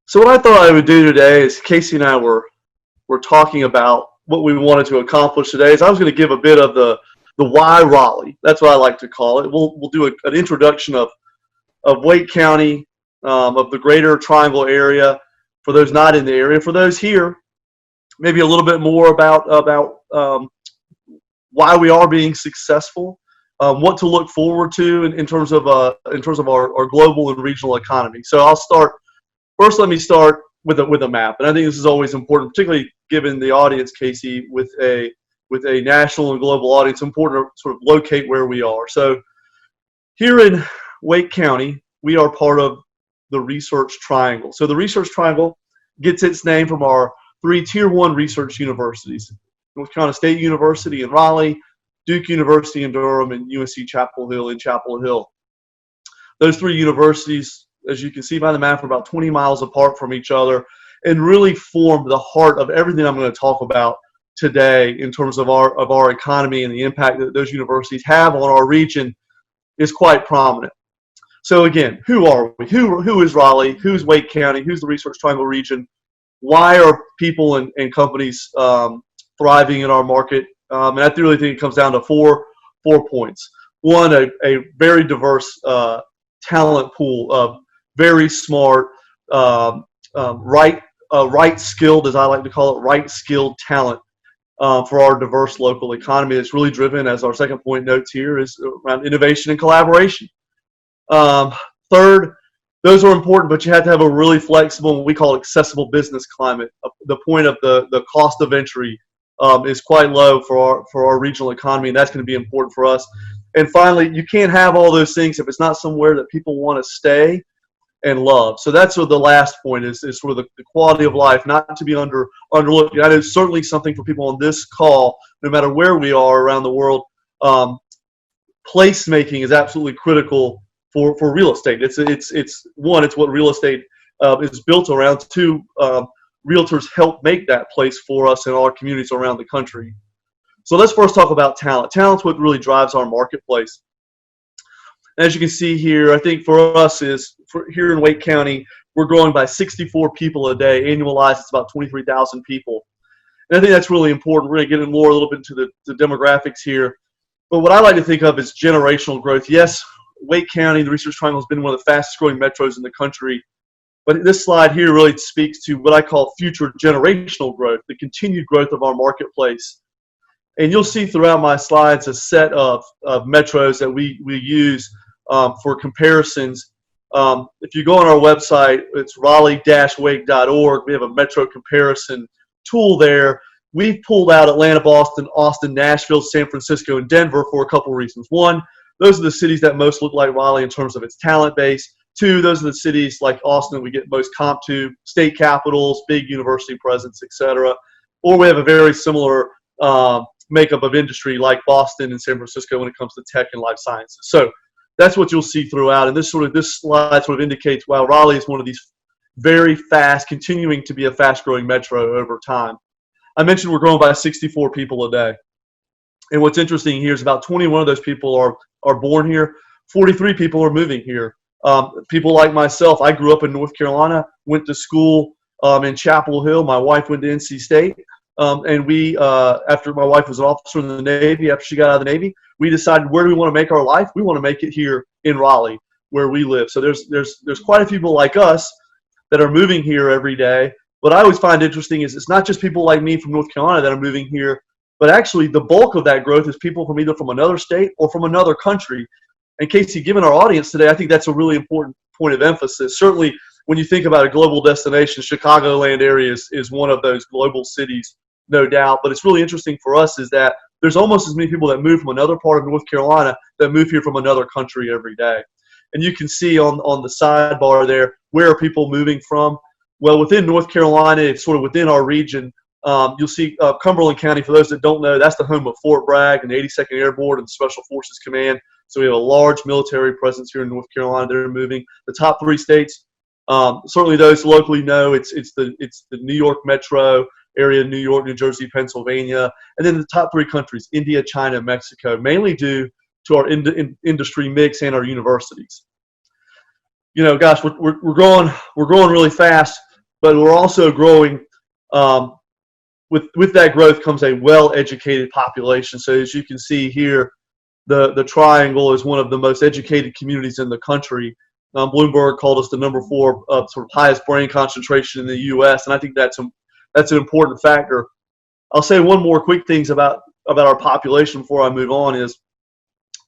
So what I thought I would do today is Casey and I were talking about what we wanted to accomplish today. Is I was going to give a bit of the why Raleigh. That's what I like to call it. We'll do an introduction of Wake County, of the greater Triangle area, for those not in the area. For those here, maybe a little bit more about why we are being successful, what to look forward to in terms of our global and regional economy. So I'll start. First, let me start with a map, and I think this is always important, particularly given the audience, Casey, with a national and global audience. It's important to sort of locate where we are. So here in Wake County, we are part of the Research Triangle. So the Research Triangle gets its name from our three Tier 1 research universities: North Carolina State University in Raleigh, Duke University in Durham, and UNC Chapel Hill in Chapel Hill. Those three universities, as you can see by the map, are about 20 miles apart from each other and really form the heart of everything I'm going to talk about today in terms of our economy, and the impact that those universities have on our region is quite prominent. So again, who are we? Who is Raleigh? Who's Wake County? Who's the Research Triangle region? Why are people and companies thriving in our market? And I really think it comes down to four points. One, a very diverse talent pool of very smart, right skilled, as I like to call it, right skilled talent for our diverse local economy. That's really driven, as our second point notes here, is around innovation and collaboration. Third, those are important, but you have to have a really flexible, what we call accessible business climate. The point of the cost of entry is quite low for our regional economy, and that's going to be important for us. And finally, you can't have all those things if it's not somewhere that people want to stay and love. So that's what the last point is sort of the quality of life, not to be underlooked. That is certainly something for people on this call, no matter where we are around the world. Placemaking is absolutely critical for real estate. It's what real estate is built around. Two, realtors help make that place for us in our communities around the country. So let's first talk about talent. Talent's what really drives our marketplace. As you can see here, I think for us here in Wake County, we're growing by 64 people a day. Annualized, it's about 23,000 people. And I think that's really important. We're going to get in more a little bit into the demographics here. But what I like to think of is generational growth. Yes, Wake County, the Research Triangle, has been one of the fastest growing metros in the country. But this slide here really speaks to what I call future generational growth, the continued growth of our marketplace. And you'll see throughout my slides a set of metros that we use for comparisons. If you go on our website, it's raleigh-wake.org. We have a metro comparison tool there. We've pulled out Atlanta, Boston, Austin, Nashville, San Francisco, and Denver for a couple reasons. One, those are the cities that most look like Raleigh in terms of its talent base. Two, those are the cities like Austin we get most comp to, state capitals, big university presence, etc. Or we have a very similar makeup of industry like Boston and San Francisco when it comes to tech and life sciences. So that's what you'll see throughout. And this slide sort of indicates, wow, Raleigh is one of these very fast, continuing to be a fast-growing metro over time. I mentioned we're growing by 64 people a day. And what's interesting here is about 21 of those people are born here. 43 people are moving here. People like myself, I grew up in North Carolina, went to school in Chapel Hill. My wife went to NC State. And we, after my wife was an officer in the Navy, after she got out of the Navy, we decided, where do we want to make our life? We want to make it here in Raleigh, where we live. So there's quite a few people like us that are moving here every day. What I always find interesting is it's not just people like me from North Carolina that are moving here, but actually the bulk of that growth is people from either from another state or from another country. And Casey, given our audience today, I think that's a really important point of emphasis. Certainly, when you think about a global destination, Chicagoland area is one of those global cities, no doubt. But it's really interesting for us is that there's almost as many people that move from another part of North Carolina that move here from another country every day. And you can see on the sidebar there, where are people moving from? Well, within North Carolina, it's sort of within our region. You'll see Cumberland County, for those that don't know, that's the home of Fort Bragg and the 82nd Airborne and the Special Forces Command. So we have a large military presence here in North Carolina. They're moving. The top three states, certainly those locally know, it's the New York metro area, New York, New Jersey, Pennsylvania, and then the top three countries, India, China, Mexico, mainly due to our industry mix and our universities. You know, gosh, we're growing really fast. but we're also growing. With that growth comes a well-educated population. So as you can see here, the Triangle is one of the most educated communities in the country. Bloomberg called us the #4 sort of highest brain concentration in the U.S., and I think that's an important factor. I'll say one more quick things about our population before I move on is,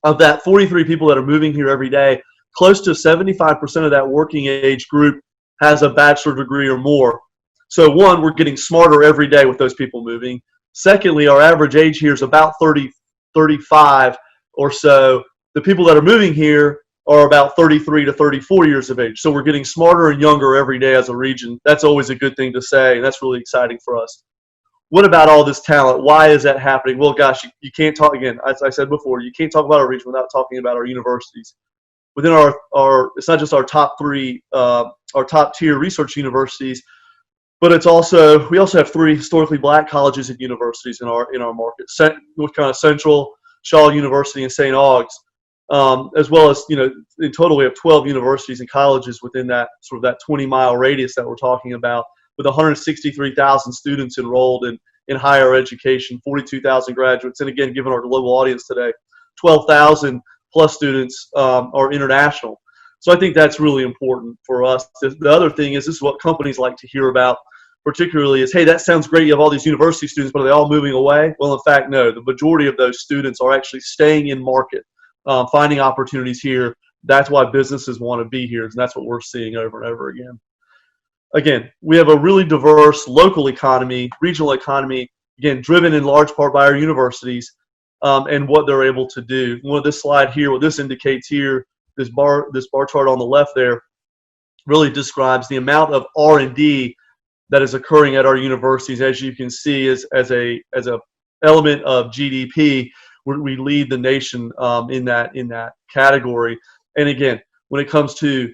of that 43 people that are moving here every day, close to 75% of that working age group has a bachelor degree or more. So one, we're getting smarter every day with those people moving. Secondly, our average age here is about 30, 35 or so. The people that are moving here are about 33 to 34 years of age. So we're getting smarter and younger every day as a region. That's always a good thing to say, and that's really exciting for us. What about all this talent? Why is that happening? Well, gosh, you can't talk, again, as I said before, you can't talk about our region without talking about our universities. Within our it's not just our top three, our top tier research universities, but it's also, we also have 3 historically black colleges and universities in our market. North Carolina Central, Shaw University, and St. Aug's, as well as, in total we have 12 universities and colleges within that sort of that 20-mile radius that we're talking about, with 163,000 students enrolled in higher education, 42,000 graduates, and again, given our global audience today, 12,000 plus students are international. So I think that's really important for us. The other thing is, this is what companies like to hear about, particularly is, hey, that sounds great, you have all these university students, but are they all moving away? Well, in fact, no. The majority of those students are actually staying in market, finding opportunities here. That's why businesses want to be here, and that's what we're seeing over and over again. Again, we have a really diverse local economy, regional economy, again, driven in large part by our universities and what they're able to do. One of this slide here, what this indicates here, this bar chart on the left there, really describes the amount of R&D that is occurring at our universities. As you can see, as a element of GDP, we lead the nation in that category. And again, when it comes to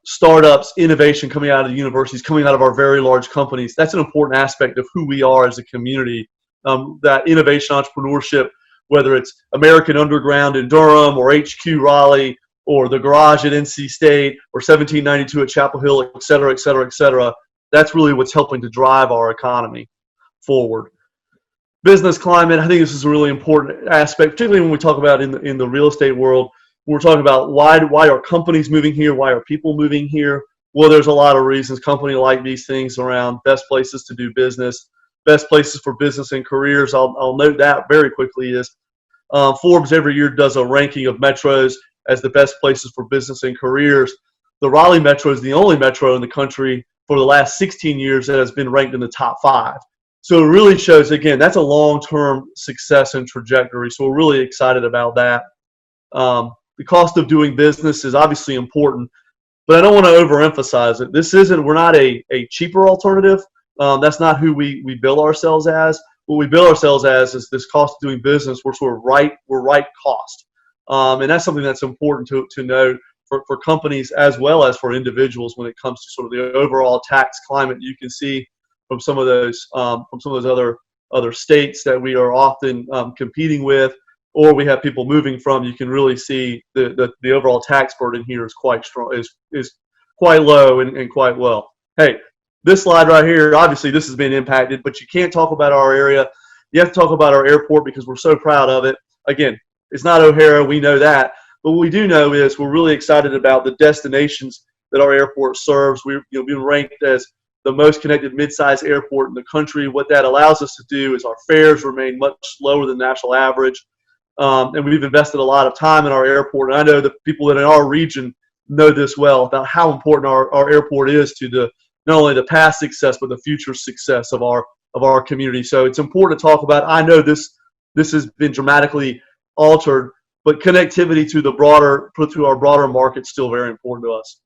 startups, innovation coming out of the universities, coming out of our very large companies, that's an important aspect of who we are as a community. That innovation entrepreneurship, whether it's American Underground in Durham or HQ Raleigh or the Garage at NC State or 1792 at Chapel Hill, et cetera, et cetera, et cetera, that's really what's helping to drive our economy forward. Business climate, I think this is a really important aspect, particularly when we talk about in the real estate world. We're talking about why are companies moving here? Why are people moving here? Well, there's a lot of reasons. Companies like these things around best places to do business, best places for business and careers. I'll note that very quickly is Forbes every year does a ranking of metros as the best places for business and careers. The Raleigh metro is the only metro in the country for the last 16 years that has been ranked in the top 5. So it really shows, again, that's a long-term success and trajectory. So we're really excited about that. The cost of doing business is obviously important, but I don't want to overemphasize it. We're not a cheaper alternative. That's not who we bill ourselves as. What we bill ourselves as is this cost of doing business. We're right cost. And that's something that's important to note for companies as well as for individuals when it comes to sort of the overall tax climate. You can see from some of those other states that we are often competing with, or we have people moving from. You can really see the overall tax burden here is quite strong, is quite low and quite well. Hey, this slide right here, obviously this has been impacted, but you can't talk about our area. You have to talk about our airport because we're so proud of it. Again, it's not O'Hara, we know that, but what we do know is we're really excited about the destinations that our airport serves. We've been ranked as the most connected mid-sized airport in the country. What that allows us to do is our fares remain much lower than national average. And we've invested a lot of time in our airport. And I know the people that in our region know this well about how important our airport is to not only the past success, but the future success of our community. So it's important to talk about. I know this has been dramatically altered, but connectivity to our broader market is still very important to us.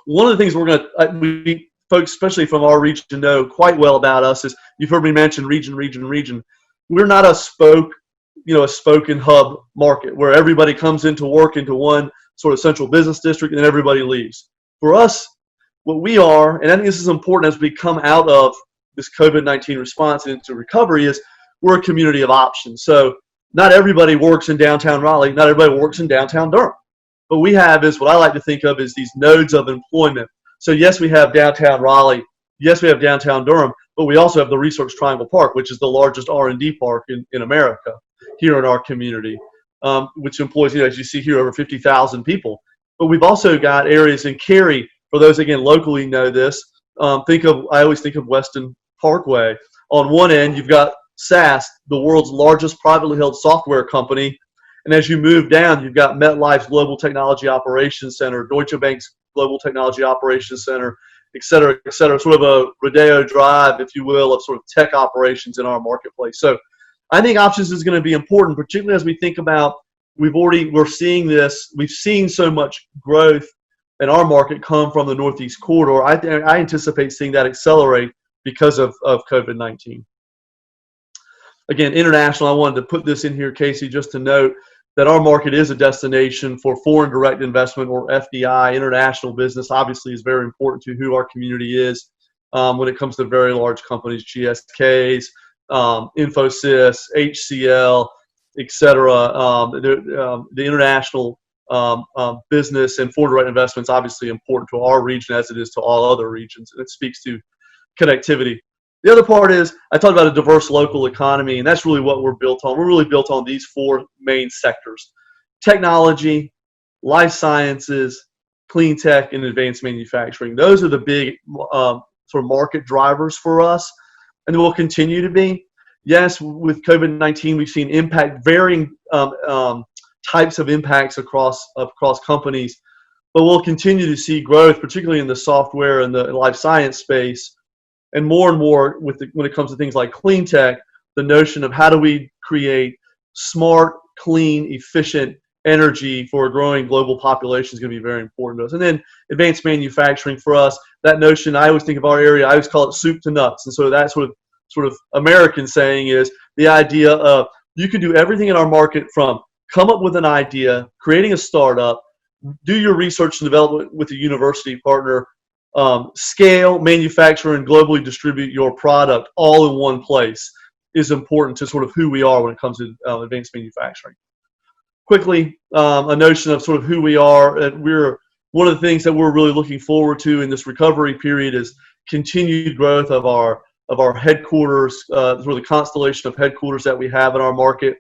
One of the things folks, especially from our region, know quite well about us is, you've heard me mention region. We're not a spoke and hub market where everybody comes into work into one sort of central business district and then everybody leaves. For us, what we are, and I think this is important as we come out of this COVID-19 response and into recovery, is we're a community of options. So not everybody works in downtown Raleigh, not everybody works in downtown Durham. What we have is what I like to think of as these nodes of employment So yes, we have downtown Raleigh. Yes, we have downtown Durham, but we also have the Research Triangle Park, which is the largest R&D park in America here in our community, which employs, as you see here, over 50,000 people. But we've also got areas in Cary. For those, again, locally know this, I always think of Weston Parkway. On one end, you've got SAS, the world's largest privately held software company. And as you move down, you've got MetLife's Global Technology Operations Center, Deutsche Bank's Global Technology Operations Center, et cetera, sort of a Rodeo Drive, if you will, of sort of tech operations in our marketplace. So I think options is going to be important, particularly as we think about, we're seeing this, we've seen so much growth in our market come from the Northeast corridor. I anticipate seeing that accelerate because of COVID-19. Again, international, I wanted to put this in here, Casey, just to note that our market is a destination for foreign direct investment, or FDI. International business obviously is very important to who our community is when it comes to very large companies, GSKs, Infosys, HCL, et cetera. The international business and foreign direct investment is obviously important to our region as it is to all other regions, and it speaks to connectivity. The other part is, I talked about a diverse local economy, and that's really what we're built on. We're really built on these four main sectors: technology, life sciences, clean tech, and advanced manufacturing. Those are the big sort of market drivers for us, and will continue to be. Yes, with COVID-19, we've seen varying types of impacts across companies, but we'll continue to see growth, particularly in the software and the life science space. And more when it comes to things like clean tech, the notion of how do we create smart, clean, efficient energy for a growing global population is going to be very important to us. And then advanced manufacturing for us, that notion, I always think of our area, I always call it soup to nuts. And so that sort of American saying is the idea of you can do everything in our market, from come up with an idea, creating a startup, do your research and development with a university partner, scale, manufacture, and globally distribute your product all in one place is important to sort of who we are when it comes to advanced manufacturing. Quickly, a notion of sort of who we are. One of the things that we're really looking forward to in this recovery period is continued growth of our headquarters, sort of the constellation of headquarters that we have in our market.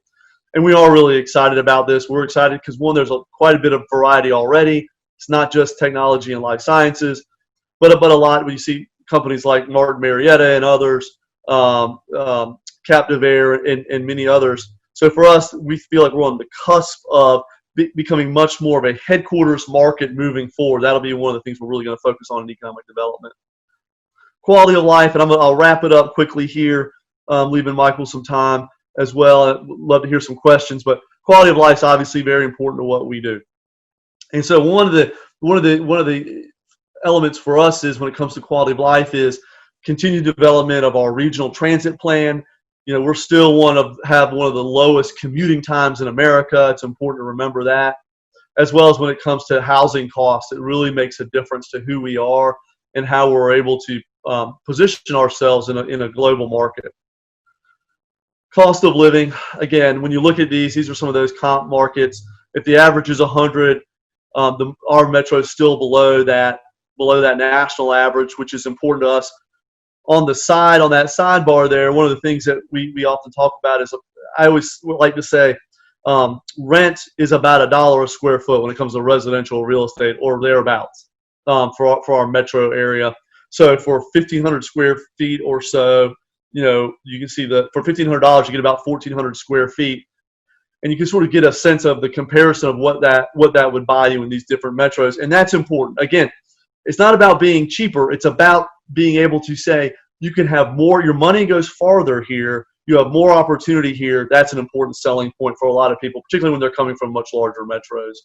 And we are really excited about this. We're excited because, one, there's quite a bit of variety already. It's not just technology and life sciences, but a lot when you see companies like Martin Marietta and others, Captive Air and many others. So for us, we feel like we're on the cusp of becoming much more of a headquarters market moving forward. That'll be one of the things we're really going to focus on in economic development. Quality of life, and I'll wrap it up quickly here, leaving Michael some time as well. I'd love to hear some questions, but quality of life is obviously very important to what we do. And so one of the elements for us is, when it comes to quality of life, is continued development of our regional transit plan. We're still have one of the lowest commuting times in America. It's important to remember that, as well as when it comes to housing costs. It really makes a difference to who we are and how we're able to position ourselves in a global market. Cost of living, again, when you look at these are some of those comp markets. If the average is 100, our metro is still below that national average, which is important to us. On that sidebar there, one of the things that we often talk about is, I always like to say, rent is about $1 a square foot when it comes to residential real estate, or thereabouts, for our metro area. So for 1,500 square feet or so, you can see that for $1,500 you get about 1,400 square feet, and you can sort of get a sense of the comparison of what that would buy you in these different metros. And that's important. Again, it's not about being cheaper. It's about being able to say you can have more. Your money goes farther here. You have more opportunity here. That's an important selling point for a lot of people, particularly when they're coming from much larger metros.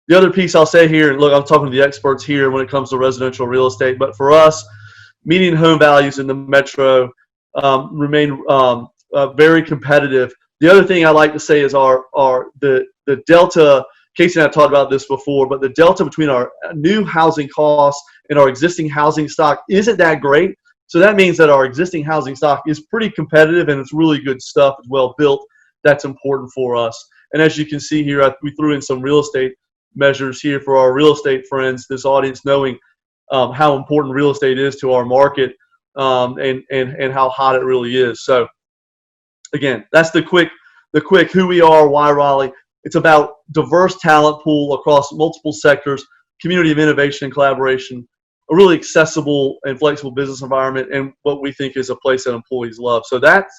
The other piece I'll say here, and look, I'm talking to the experts here when it comes to residential real estate, but for us, median home values in the metro remain very competitive. The other thing I like to say is the delta. Casey and I have talked about this before, but the delta between our new housing costs and our existing housing stock isn't that great. So that means that our existing housing stock is pretty competitive, and it's really good stuff. It's well built. That's important for us. And as you can see here, we threw in some real estate measures here for our real estate friends, this audience, knowing how important real estate is to our market, and how hot it really is. So again, that's the quick who we are, why Raleigh. It's about diverse talent pool across multiple sectors, community of innovation and collaboration, a really accessible and flexible business environment, and what we think is a place that employees love. So that's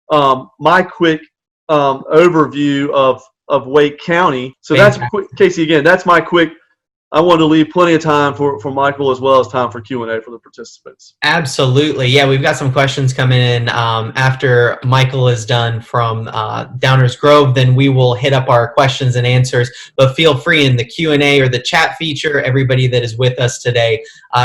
my quick overview of Wake County. So that's quick, Casey. Again, that's my quick. I wanted to leave plenty of time for Michael as well as time for Q&A for the participants. Absolutely. Yeah, we've got some questions coming in after Michael is done from Downers Grove. Then we will hit up our questions and answers. But feel free in the Q&A or the chat feature, everybody that is with us today,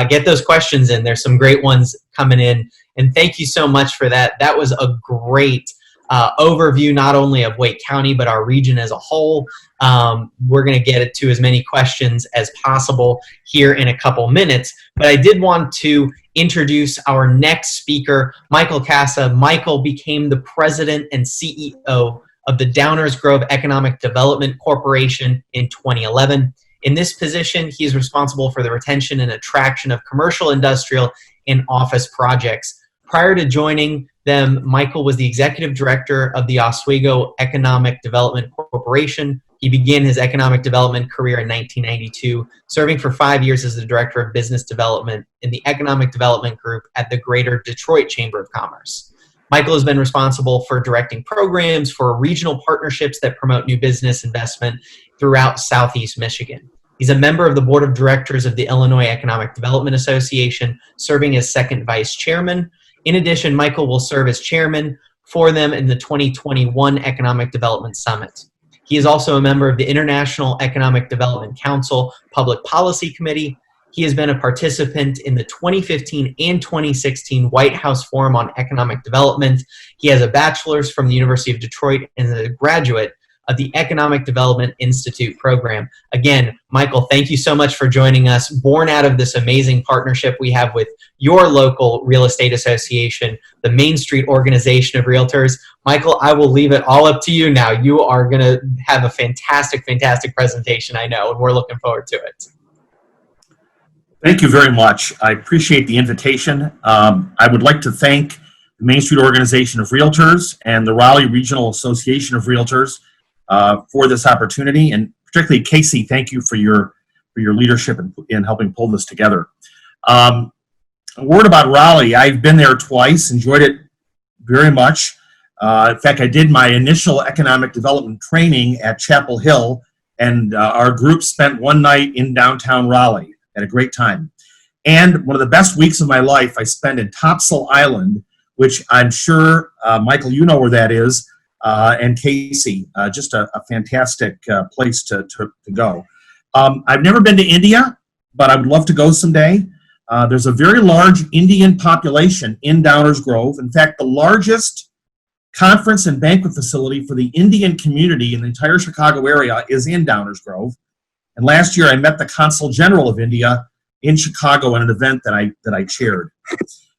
get those questions in. There's some great ones coming in. And thank you so much for that. That was a great overview, not only of Wake County, but our region as a whole. We're going to get to as many questions as possible here in a couple minutes, but I did want to introduce our next speaker, Michael Cassa. Michael became the president and CEO of the Downers Grove Economic Development Corporation in 2011. In this position, he is responsible for the retention and attraction of commercial, industrial, and office projects. Prior to joining them, Michael was the executive director of the Oswego Economic Development Corporation. He began his economic development career in 1992, serving for 5 years as the director of business development in the Economic Development Group at the Greater Detroit Chamber of Commerce. Michael has been responsible for directing programs for regional partnerships that promote new business investment throughout Southeast Michigan. He's a member of the board of directors of the Illinois Economic Development Association, serving as second vice chairman. In addition, Michael will serve as chairman for them in the 2021 Economic Development Summit. He is also a member of the International Economic Development Council Public Policy Committee. He has been a participant in the 2015 and 2016 White House Forum on Economic Development. He has a bachelor's from the University of Detroit and is a graduate of the Economic Development Institute program. Again, Michael, thank you so much for joining us. Born out of this amazing partnership we have with your local real estate association, the Mainstreet organization of Realtors. Michael, I will leave it all up to you now. You are going to have a fantastic, fantastic presentation, I know, and we're looking forward to it. Thank you very much. I appreciate the invitation. I would like to thank the Mainstreet organization of Realtors and the Raleigh Regional Association of Realtors for this opportunity, and particularly Casey, thank you for your leadership in helping pull this together. A word about Raleigh. I've been there twice, enjoyed it very much. In fact, I did my initial economic development training at Chapel Hill, and our group spent one night in downtown Raleigh. Had a great time. And one of the best weeks of my life I spent in Topsail Island, which I'm sure, Michael, you know where that is, and Casey, just a fantastic place to go. I've never been to India, but I would love to go someday. There's a very large Indian population in Downers Grove. In fact, the largest conference and banquet facility for the Indian community in the entire Chicago area is in Downers Grove. And last year I met the Consul General of India in Chicago at an event that I chaired.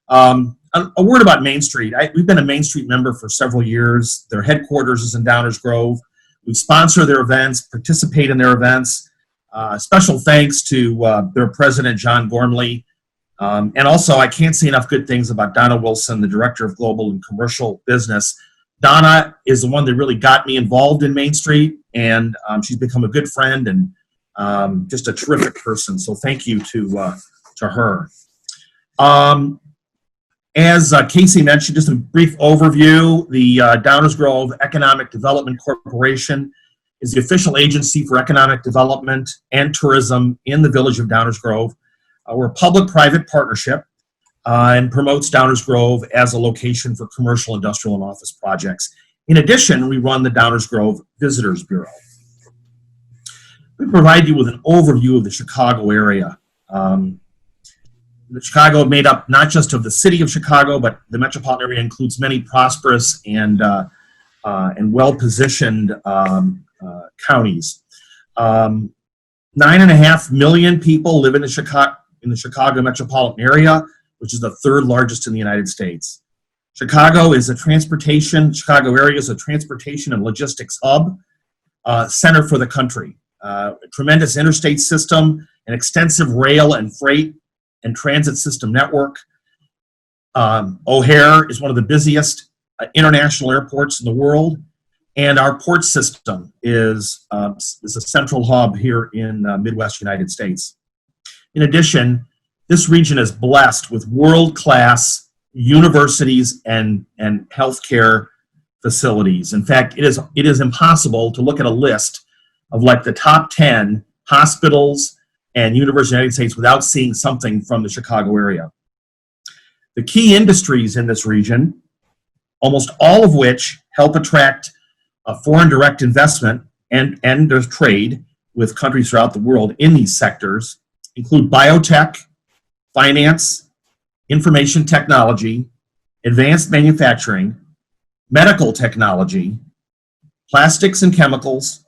A word about Mainstreet. We've been a Mainstreet member for several years. Their headquarters is in Downers Grove. We sponsor their events, participate in their events. Special thanks to their president, John Gormley. And also, I can't say enough good things about Donna Wilson, the director of global and commercial business. Donna is the one that really got me involved in Mainstreet, and she's become a good friend and just a terrific person. So thank you to her. As Casey mentioned, just a brief overview, the Downers Grove Economic Development Corporation is the official agency for economic development and tourism in the village of Downers Grove. We're a public-private partnership and promotes Downers Grove as a location for commercial, industrial, and office projects. In addition, we run the Downers Grove Visitors Bureau. We provide you with an overview of the Chicago area. Chicago made up not just of the city of Chicago, but the metropolitan area includes many prosperous and well-positioned counties. 9.5 million people live in the Chicago metropolitan area, which is the third largest in the United States. Chicago area is a transportation and logistics hub, center for the country. A tremendous interstate system, an extensive rail and freight and transit system network. O'Hare is one of the busiest international airports in the world, and our port system is a central hub here in Midwest United States. In addition, this region is blessed with world-class universities and healthcare facilities. In fact, it is impossible to look at a list of like the top 10 hospitals and universities in the United States without seeing something from the Chicago area. The key industries in this region, almost all of which help attract foreign direct investment and there's trade with countries throughout the world in these sectors, include biotech, finance, information technology, advanced manufacturing, medical technology, plastics and chemicals,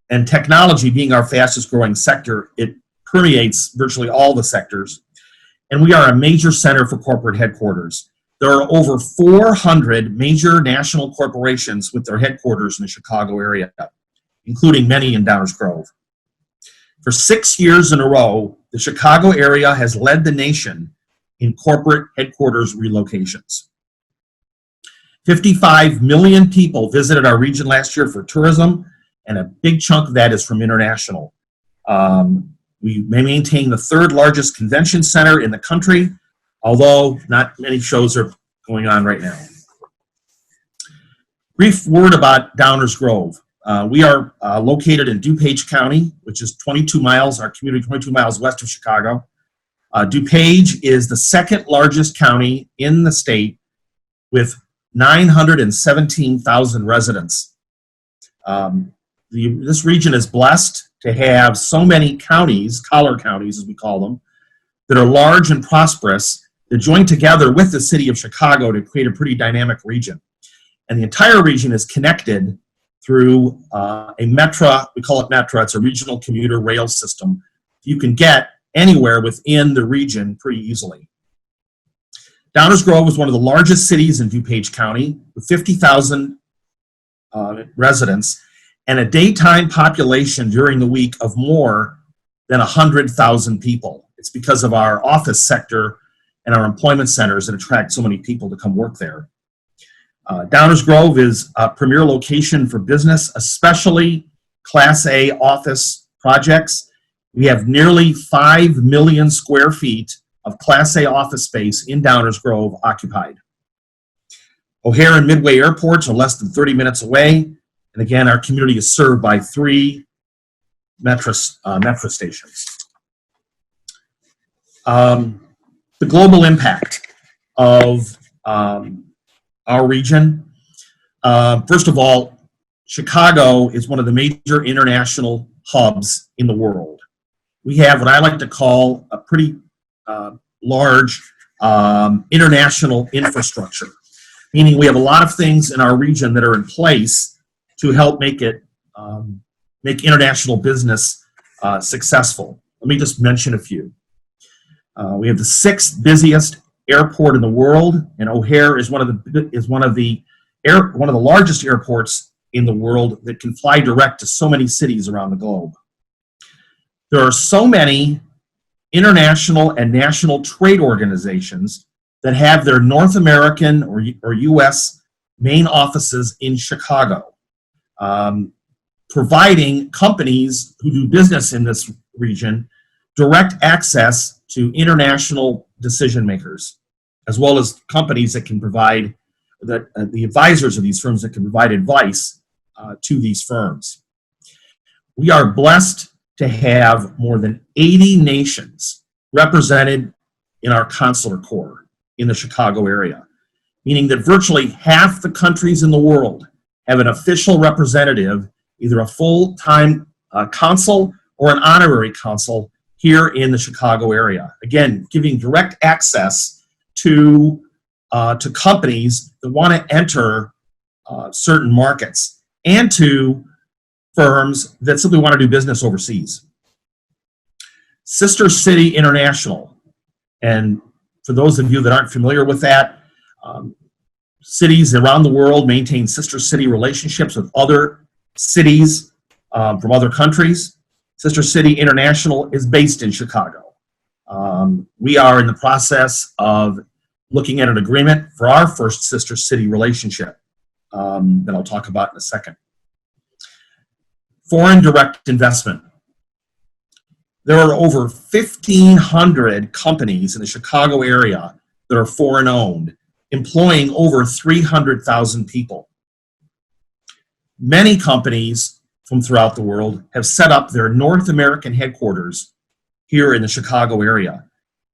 and technology being our fastest growing sector. It permeates virtually all the sectors. And we are a major center for corporate headquarters. There are over 400 major national corporations with their headquarters in the Chicago area, including many in Downers Grove. For 6 years in a row, the Chicago area has led the nation in corporate headquarters relocations. 55 million people visited our region last year for tourism, and a big chunk of that is from international. We maintain the third largest convention center in the country, although not many shows are going on right now. Brief word about Downers Grove. We are located in DuPage County, which is 22 miles, our community 22 miles west of Chicago. DuPage is the second largest county in the state with 917,000 residents. This region is blessed to have so many counties, collar counties as we call them, that are large and prosperous, that join together with the city of Chicago to create a pretty dynamic region. And the entire region is connected through a Metra, we call it Metra, it's a regional commuter rail system. You can get anywhere within the region pretty easily. Downers Grove is one of the largest cities in DuPage County with 50,000 residents and a daytime population during the week of more than 100,000 people. It's because of our office sector and our employment centers that attract so many people to come work there. Downers Grove is a premier location for business, especially Class A office projects. We have nearly 5 million square feet of Class A office space in Downers Grove occupied. O'Hare and Midway airports are less than 30 minutes away. And again, our community is served by 3 metro stations. The global impact of our region. First of all, Chicago is one of the major international hubs in the world. We have what I like to call a pretty large international infrastructure, meaning we have a lot of things in our region that are in place to help make it make international business successful. Let me just mention a few. We have the 6th busiest airport in the world, and O'Hare is one of the largest airports in the world that can fly direct to so many cities around the globe. There are so many international and national trade organizations that have their North American or U.S. main offices in Chicago, providing companies who do business in this region direct access to international decision makers, as well as companies that can provide, the advisors of these firms that can provide advice to these firms. We are blessed to have more than 80 nations represented in our consular corps in the Chicago area, meaning that virtually half the countries in the world have an official representative, either a full-time consul or an honorary consul here in the Chicago area. Again, giving direct access to companies that want to enter certain markets and to firms that simply want to do business overseas. Sister City International, and for those of you that aren't familiar with that, cities around the world maintain sister city relationships with other cities from other countries. Sister City International is based in Chicago. We are in the process of looking at an agreement for our first sister city relationship that I'll talk about in a second. Foreign direct investment. There are over 1,500 companies in the Chicago area that are foreign owned, employing over 300,000 people. Many companies from throughout the world have set up their North American headquarters here in the Chicago area.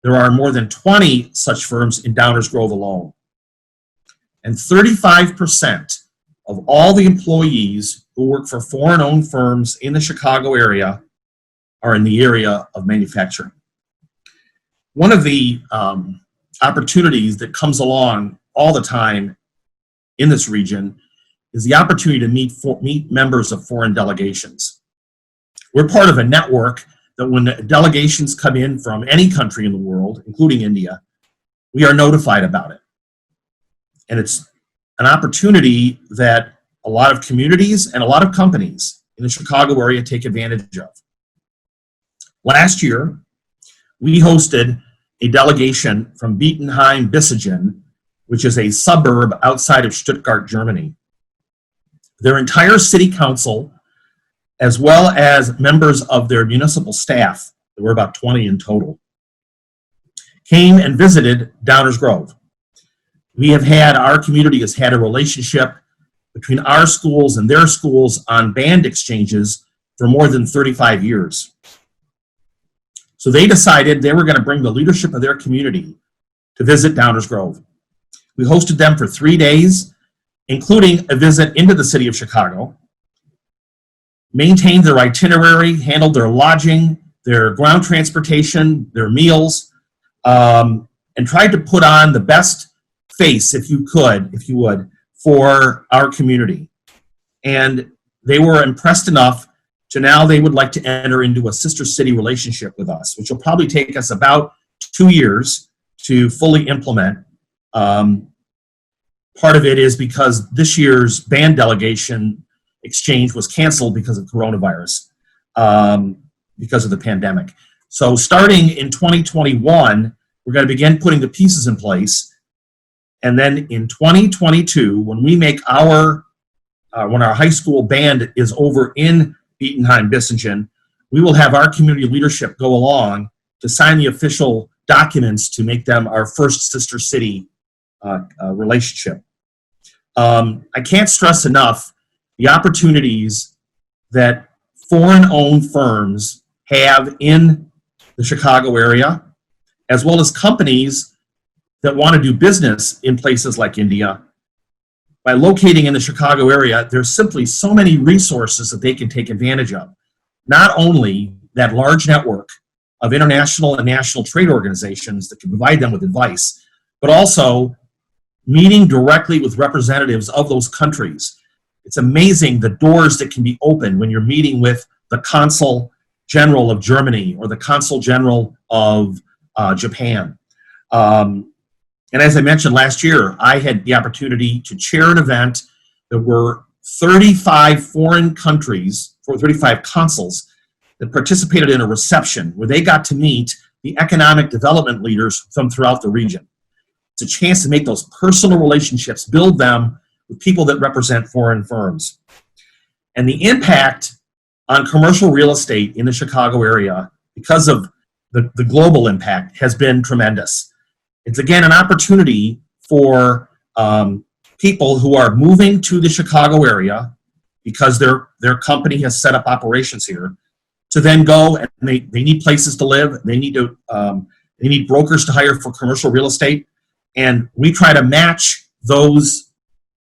There are more than 20 such firms in Downers Grove alone. And 35% of all the employees who work for foreign-owned firms in the Chicago area are in the area of manufacturing. One of the opportunities that comes along all the time in this region is the opportunity to meet members of foreign delegations. We're part of a network that when delegations come in from any country in the world, including India, we are notified about it. And it's an opportunity that a lot of communities and a lot of companies in the Chicago area take advantage of. Last year, we hosted a delegation from Bietigheim-Bissingen, which is a suburb outside of Stuttgart, Germany. Their entire city council, as well as members of their municipal staff, there were about 20 in total, came and visited Downers Grove. Our community has had a relationship between our schools and their schools on band exchanges for more than 35 years. So they decided they were going to bring the leadership of their community to visit Downers Grove. We hosted them for 3 days, including a visit into the city of Chicago, maintained their itinerary, handled their lodging, their ground transportation, their meals, and tried to put on the best face, if you would, for our community. And they were impressed enough to now they would like to enter into a sister city relationship with us, which will probably take us about 2 years to fully implement. Part of it is because this year's band delegation exchange was canceled because of coronavirus, because of the pandemic. So starting in 2021, we're going to begin putting the pieces in place. And then in 2022, when we make when our high school band is over in Bietigheim-Bissingen, we will have our community leadership go along to sign the official documents to make them our first sister city relationship. I can't stress enough the opportunities that foreign-owned firms have in the Chicago area, as well as companies that want to do business in places like India. By locating in the Chicago area, there's simply so many resources that they can take advantage of. Not only that large network of international and national trade organizations that can provide them with advice, but also meeting directly with representatives of those countries. It's amazing the doors that can be opened when you're meeting with the Consul General of Germany or the Consul General of Japan. And as I mentioned last year, I had the opportunity to chair an event. There were 35 foreign countries, 35 consuls that participated in a reception where they got to meet the economic development leaders from throughout the region. It's a chance to make those personal relationships, build them with people that represent foreign firms. And the impact on commercial real estate in the Chicago area, because of the global impact, has been tremendous. It's again an opportunity for people who are moving to the Chicago area because their company has set up operations here to then go and they need places to live. They need brokers to hire for commercial real estate. And we try to match those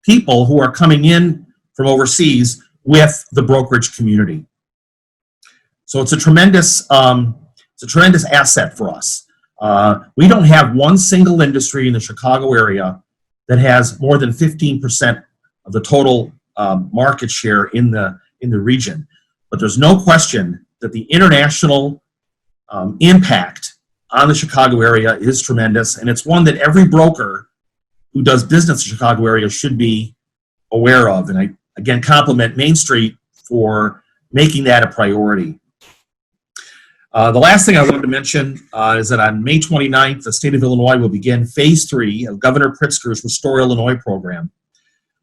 people who are coming in from overseas with the brokerage community. So it's a tremendous asset for us. We don't have one single industry in the Chicago area that has more than 15% of the total market share in the region. But there's no question that the international impact on the Chicago area is tremendous, and it's one that every broker who does business in the Chicago area should be aware of. And I, again, compliment Mainstreet for making that a priority. The last thing I wanted to mention is that on May 29th, the state of Illinois will begin Phase 3 of Governor Pritzker's Restore Illinois program.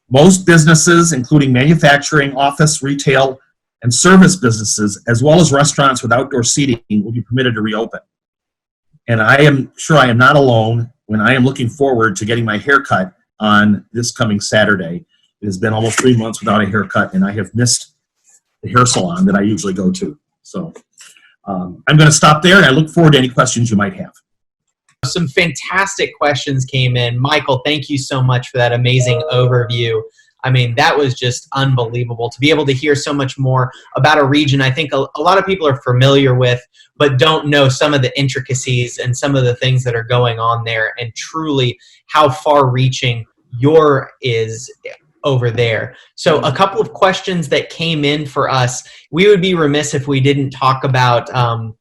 Most businesses, including manufacturing, office, retail, and service businesses, as well as restaurants with outdoor seating, will be permitted to reopen. And I am sure I am not alone when I am looking forward to getting my haircut on this coming Saturday. It has been almost 3 months without a haircut, and I have missed the hair salon that I usually go to. So I'm going to stop there, and I look forward to any questions you might have. Some fantastic questions came in. Michael, thank you so much for that amazing overview. I mean, that was just unbelievable to be able to hear so much more about a region I think a lot of people are familiar with, but don't know some of the intricacies and some of the things that are going on there, and truly how far-reaching your is over there. So a couple of questions that came in for us. We would be remiss if we didn't talk about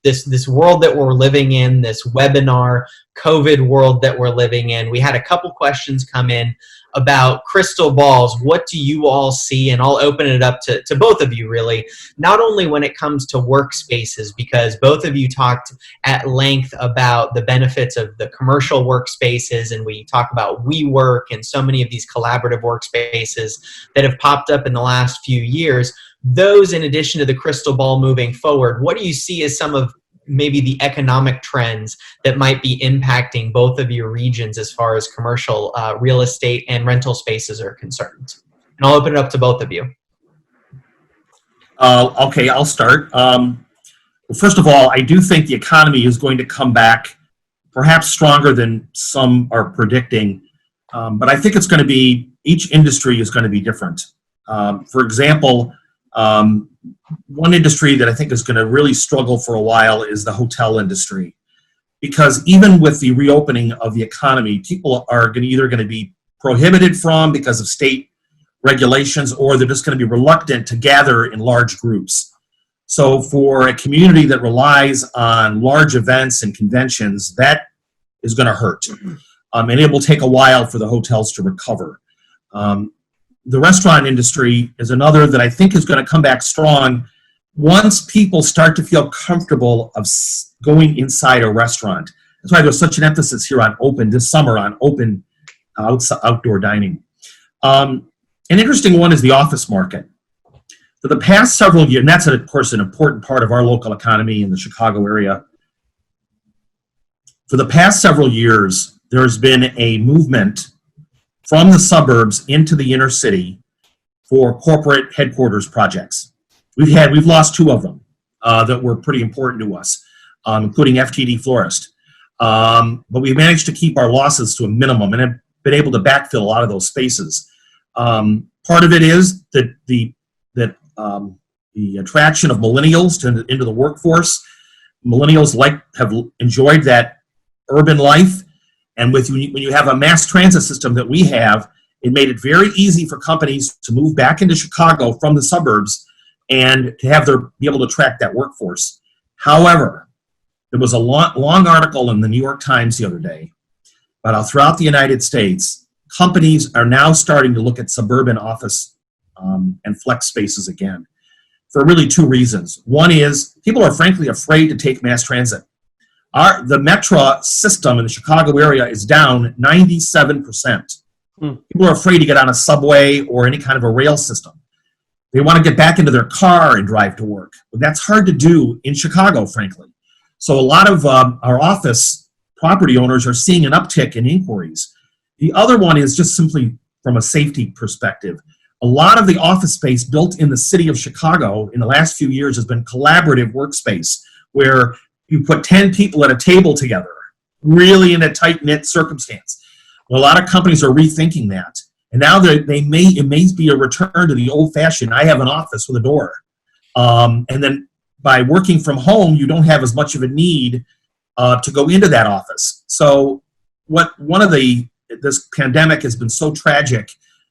this world that we're living in, this webinar, COVID world that we're living in. We had a couple questions come in about crystal balls. What do you all see? And I'll open it up to both of you, really, not only when it comes to workspaces, because both of you talked at length about the benefits of the commercial workspaces, and we talk about WeWork and so many of these collaborative workspaces that have popped up in the last few years. Those, in addition to the crystal ball moving forward, what do you see as some of maybe the economic trends that might be impacting both of your regions as far as commercial real estate and rental spaces are concerned? And I'll open it up to both of you. Okay, I'll start. Well, first of all, I do think the economy is going to come back perhaps stronger than some are predicting, but I think it's going to be, each industry is going to be different. For example, one industry that I think is going to really struggle for a while is the hotel industry, because even with the reopening of the economy, people are either going to be prohibited from because of state regulations, or they're just going to be reluctant to gather in large groups. So for a community that relies on large events and conventions, that is going to hurt. And it will take a while for the hotels to recover. The restaurant industry is another that I think is going to come back strong once people start to feel comfortable of going inside a restaurant. That's why there's such an emphasis here on this summer on open outdoor dining. An interesting one is the office market. For the past several years, and that's of course an important part of our local economy in the Chicago area. For the past several years, there's been a movement from the suburbs into the inner city for corporate headquarters projects. We've lost two of them that were pretty important to us, including FTD Florist. But we've managed to keep our losses to a minimum and have been able to backfill a lot of those spaces. Part of it is that the attraction of millennials into the workforce. Millennials have enjoyed that urban life. And when you have a mass transit system that we have, it made it very easy for companies to move back into Chicago from the suburbs and to be able to attract that workforce. However, there was a long article in the New York Times the other day about how throughout the United States, companies are now starting to look at suburban office and flex spaces again for really two reasons. One is people are frankly afraid to take mass transit. The metro system in the Chicago area is down 97%. People are afraid to get on a subway or any kind of a rail system. They want to get back into their car and drive to work. But that's hard to do in Chicago, frankly. So a lot of our office property owners are seeing an uptick in inquiries. The other one is just simply from a safety perspective. A lot of the office space built in the city of Chicago in the last few years has been collaborative workspace, where you put 10 people at a table together, really in a tight-knit circumstance. Well, a lot of companies are rethinking that. And now it may be a return to the old-fashioned, I have an office with a door. And then by working from home, you don't have as much of a need to go into that office. So this pandemic has been so tragic.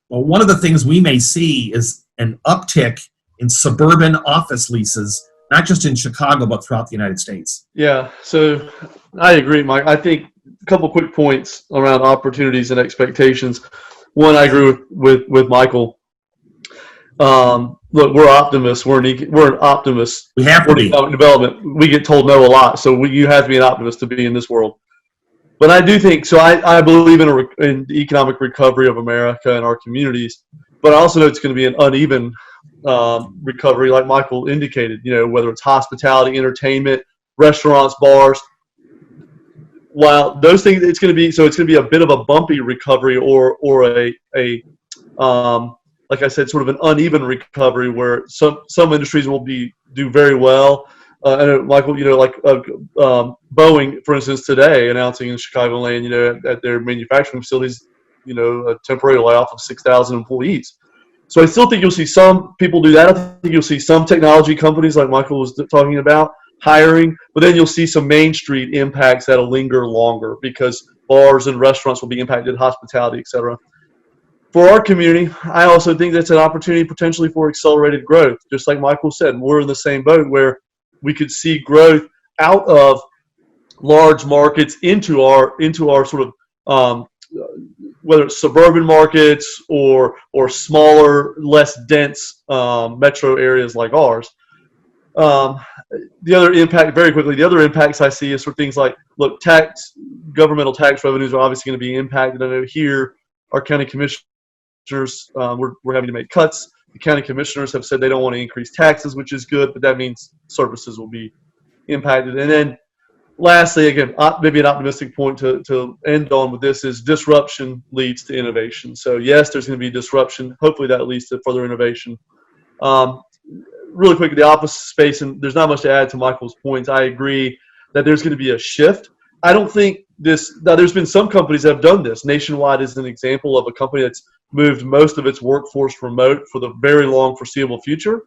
Well, one of the things we may see is an uptick in suburban office leases, not just in Chicago, but throughout the United States. Yeah, so I agree, Mike. I think a couple quick points around opportunities and expectations. One, I agree with Michael. Look, we're optimists. We're an optimist. We have to be. Economic development. We get told no a lot, so you have to be an optimist to be in this world. But I do think so. I believe in the economic recovery of America and our communities. But I also know it's going to be an uneven recovery, like Michael indicated. Whether it's hospitality, entertainment, restaurants, bars. While those things, it's going to be a bit of a bumpy recovery, or a like I said, sort of an uneven recovery where some industries will do very well. And Michael, like Boeing, for instance, today announcing in Chicagoland, at their manufacturing facilities, a temporary layoff of 6,000 employees. So I still think you'll see some people do that. I think you'll see some technology companies, like Michael was talking about, hiring, but then you'll see some Main Street impacts that'll linger longer because bars and restaurants will be impacted, hospitality, et cetera. For our community, I also think that's an opportunity potentially for accelerated growth. Just like Michael said, we're in the same boat where we could see growth out of large markets into our sort of whether it's suburban markets or smaller, less dense metro areas like ours. The other impact, very quickly, the other impacts I see is sort of things like, look, governmental tax revenues are obviously going to be impacted. I know here our county commissioners, we're having to make cuts. The county commissioners have said they don't want to increase taxes, which is good, but that means services will be impacted. And then lastly, again, maybe an optimistic point to end on with this is disruption leads to innovation. So yes, there's going to be disruption. Hopefully that leads to further innovation. Really quick, the office space, and there's not much to add to Michael's points. I agree that there's going to be a shift. I don't think now there's been some companies that have done this. Nationwide is an example of a company that's moved most of its workforce remote for the very long foreseeable future.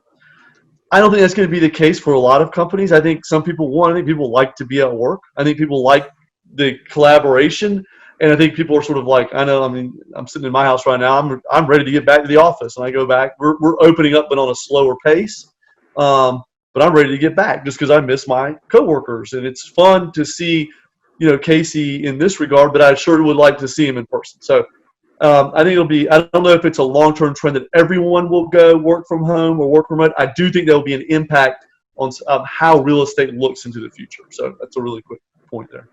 I don't think that's going to be the case for a lot of companies. I think people like to be at work. I think people like the collaboration. And I think people are sort of like, I'm sitting in my house right now. I'm ready to get back to the office. And I go back. We're opening up, but on a slower pace. But I'm ready to get back just because I miss my coworkers. And it's fun to see, Casey in this regard, but I sure would like to see him in person. So I think I don't know if it's a long-term trend that everyone will go work from home or work remote. I do think there will be an impact on how real estate looks into the future. So that's a really quick point there.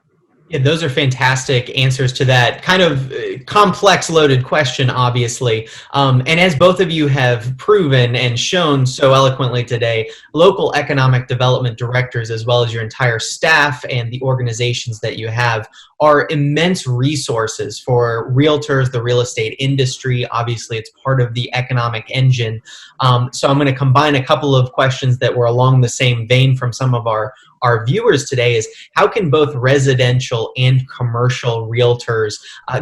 Yeah, those are fantastic answers to that kind of complex, loaded question, obviously. And as both of you have proven and shown so eloquently today, local economic development directors, as well as your entire staff and the organizations that you have, are immense resources for realtors, the real estate industry. Obviously, it's part of the economic engine. So I'm going to combine a couple of questions that were along the same vein from some of our viewers today. Is how can both residential and commercial realtors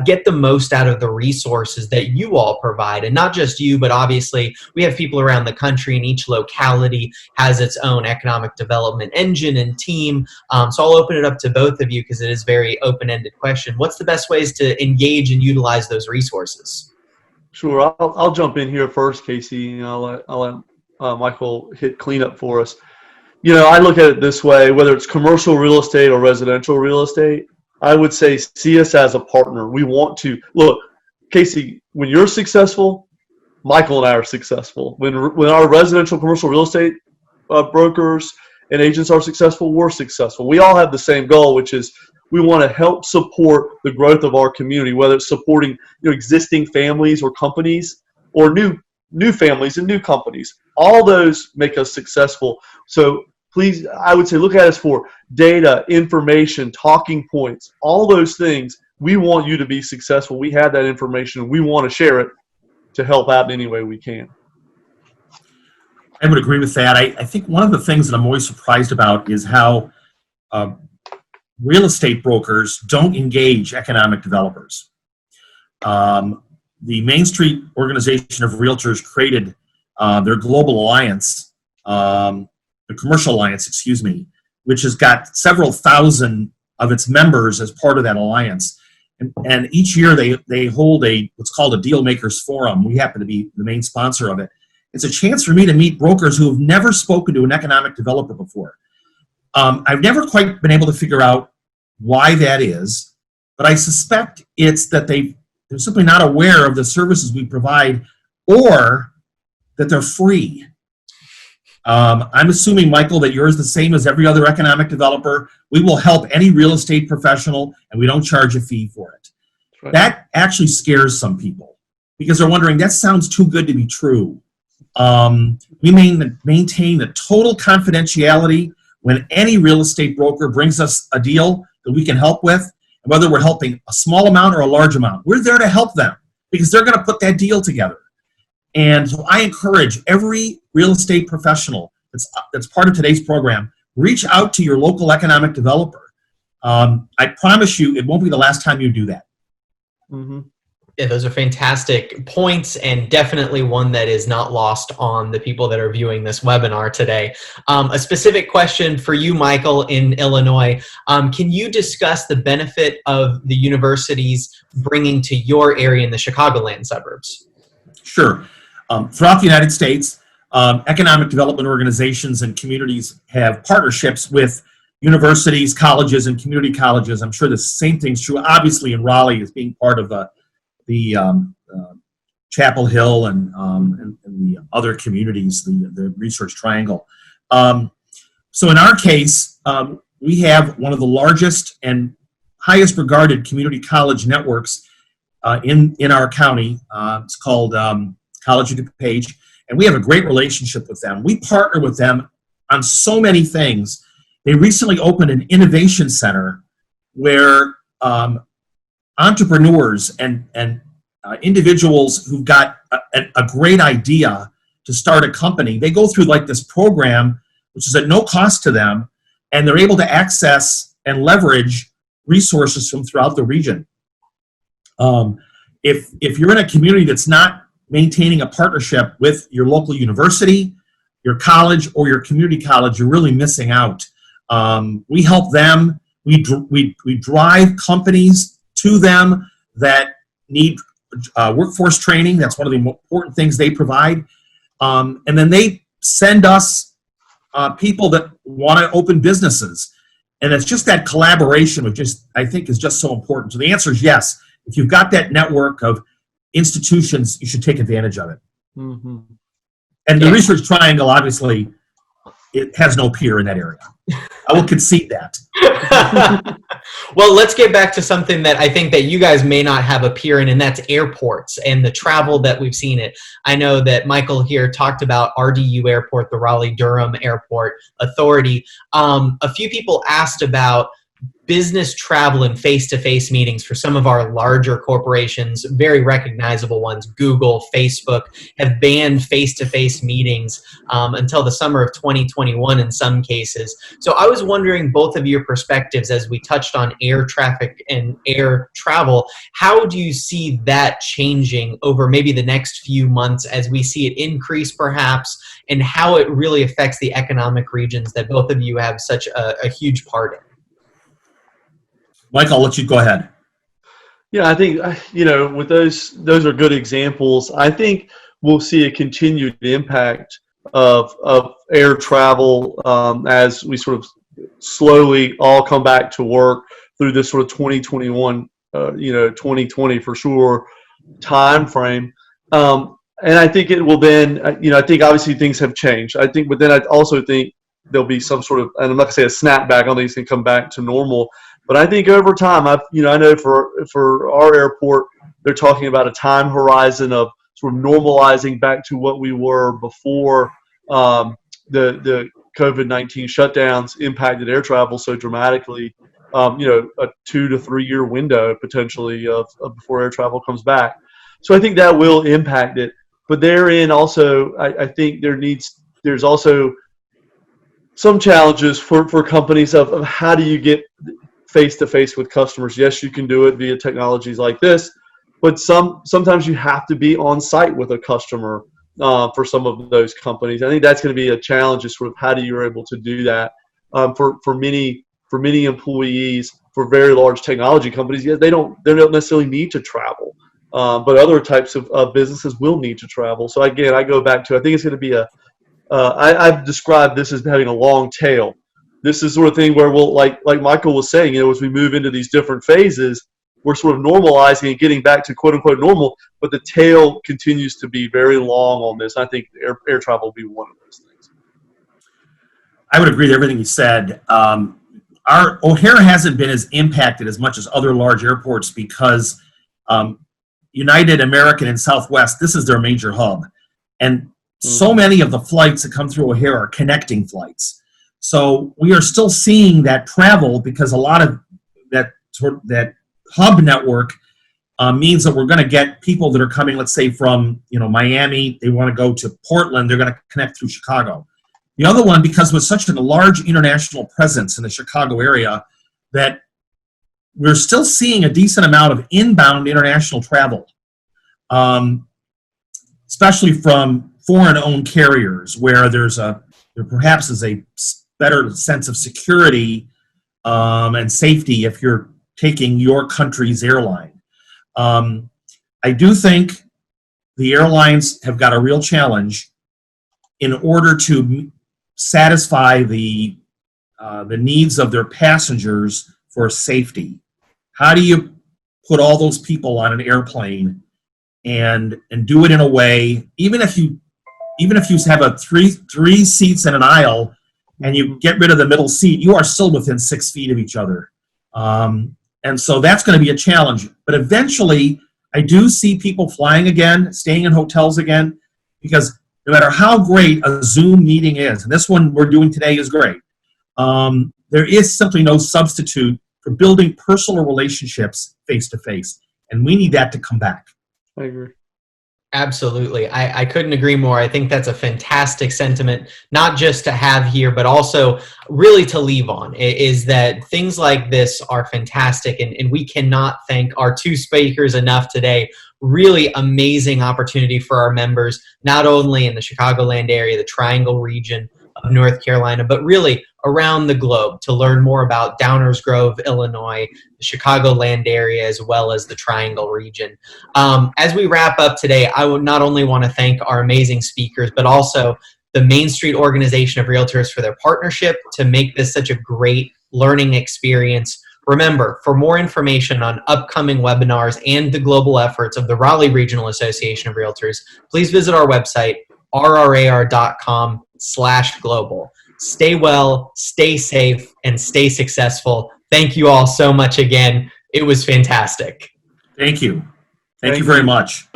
get the most out of the resources that you all provide? And not just you, but obviously we have people around the country, and each locality has its own economic development engine and team. So I'll open it up to both of you because it is a very open-ended question. What's the best ways to engage and utilize those resources? Sure. I'll jump in here first, Casey. And I'll let Michael hit cleanup for us. I look at it this way, whether it's commercial real estate or residential real estate, I would say see us as a partner. We want to look, Casey, when you're successful, Michael and I are successful. When our residential commercial real estate brokers and agents are successful, we're successful. We all have the same goal, which is we want to help support the growth of our community, whether it's supporting existing families or companies or new families and new companies. All those make us successful. So please, I would say look at us for data, information, talking points, all those things. We want you to be successful. We have that information. We want to share it to help out in any way we can. I would agree with that. I think one of the things that I'm always surprised about is how real estate brokers don't engage economic developers. The Mainstreet organization of realtors created their global alliance, the commercial alliance, which has got several thousand of its members as part of that alliance. And each year they hold what's called a deal makers forum. We happen to be the main sponsor of it. It's a chance for me to meet brokers who have never spoken to an economic developer before. I've never quite been able to figure out why that is, but I suspect it's that they're simply not aware of the services we provide, or that they're free. I'm assuming, Michael, that yours is the same as every other economic developer. We will help any real estate professional, and we don't charge a fee for it. Right. That actually scares some people because they're wondering, that sounds too good to be true. We maintain the total confidentiality when any real estate broker brings us a deal that we can help with, and whether we're helping a small amount or a large amount. We're there to help them because they're going to put that deal together. And so I encourage every real estate professional that's part of today's program, reach out to your local economic developer. I promise you it won't be the last time you do that. Mm-hmm. Yeah, those are fantastic points, and definitely one that is not lost on the people that are viewing this webinar today. A specific question for you, Michael, in Illinois. Can you discuss the benefit of the universities bringing to your area in the Chicagoland suburbs? Sure. Throughout the United States, economic development organizations and communities have partnerships with universities, colleges, and community colleges. I'm sure the same thing's true, obviously, in Raleigh as being part of the Chapel Hill and the other communities, the Research Triangle. So in our case, we have one of the largest and highest regarded community college networks in our county. It's called College of DuPage, and we have a great relationship with them. We partner with them on so many things. They recently opened an innovation center where entrepreneurs and individuals who've got a great idea to start a company, they go through like this program, which is at no cost to them, and they're able to access and leverage resources from throughout the region. If you're in a community that's not maintaining a partnership with your local university, your college, or your community college, you're really missing out. We help them. We drive companies to them that need workforce training. That's one of the important things they provide. And then they send us people that want to open businesses. And it's just that collaboration, which I think is just so important. So the answer is yes. If you've got that network of institutions, you should take advantage of it. Mm-hmm. And the Research Triangle, obviously, it has no peer in that area. I will concede that. Well, let's get back to something that I think that you guys may not have a peer in, and that's airports and the travel that we've seen it. I know that Michael here talked about RDU Airport, the Raleigh-Durham Airport Authority. A few people asked about business travel and face-to-face meetings for some of our larger corporations, very recognizable ones. Google, Facebook have banned face-to-face meetings until the summer of 2021 in some cases. So I was wondering both of your perspectives as we touched on air traffic and air travel. How do you see that changing over maybe the next few months as we see it increase perhaps, and how it really affects the economic regions that both of you have such a huge part in? Mike, I'll let you go ahead. Yeah, I think, with those are good examples. I think we'll see a continued impact of air travel as we sort of slowly all come back to work through this sort of 2021, 2020 for sure time frame. And I think it will then, I think obviously things have changed. I think, but then I also think there'll be some sort of, and I'm not gonna say a snapback on these and come back to normal. But I think over time, I know for our airport, they're talking about a time horizon of sort of normalizing back to what we were before the COVID-19 shutdowns impacted air travel so dramatically. A 2 to 3 year window potentially of before air travel comes back. So I think that will impact it. But therein also, I think there's also some challenges for companies of how do you get face-to-face with customers. Yes, you can do it via technologies like this, but sometimes you have to be on site with a customer for some of those companies. I think that's going to be a challenge, is sort of how you're able to do that. For many employees, for very large technology companies, they don't necessarily need to travel, but other types of businesses will need to travel. So again, I go back to, I think it's going to be I've described this as having a long tail. This is sort of thing where we'll, like Michael was saying, as we move into these different phases, we're sort of normalizing and getting back to quote unquote normal, but the tail continues to be very long on this. I think air travel will be one of those things. I would agree with everything you said. Our O'Hare hasn't been as impacted as much as other large airports because United, American, and Southwest, this is their major hub. And so many of the flights that come through O'Hare are connecting flights. So we are still seeing that travel because a lot of that hub network means that we're going to get people that are coming, let's say from Miami, they want to go to Portland, they're going to connect through Chicago. The other one, because with such a large international presence in the Chicago area, that we're still seeing a decent amount of inbound international travel, especially from foreign-owned carriers, where there perhaps is a better sense of security and safety if you're taking your country's airline. I do think the airlines have got a real challenge in order to satisfy the needs of their passengers for safety. How do you put all those people on an airplane and do it in a way, even if you have a three seats in an aisle and you get rid of the middle seat, you are still within 6 feet of each other. And so that's going to be a challenge. But eventually, I do see people flying again, staying in hotels again, because no matter how great a Zoom meeting is, and this one we're doing today is great, there is simply no substitute for building personal relationships face-to-face. And we need that to come back. I agree. Absolutely. I couldn't agree more. I think that's a fantastic sentiment, not just to have here, but also really to leave on, is that things like this are fantastic. And we cannot thank our two speakers enough today. Really amazing opportunity for our members, not only in the Chicagoland area, the Triangle region of North Carolina, but really around the globe to learn more about Downers Grove, Illinois, the Chicagoland area, as well as the Triangle region. As we wrap up today, I would not only want to thank our amazing speakers, but also the Mainstreet organization of Realtors for their partnership to make this such a great learning experience. Remember, for more information on upcoming webinars and the global efforts of the Raleigh Regional Association of Realtors, please visit our website, rrar.com/global. Stay well, stay safe, and stay successful. Thank you all so much again. It was fantastic. Thank you. Thank you very much.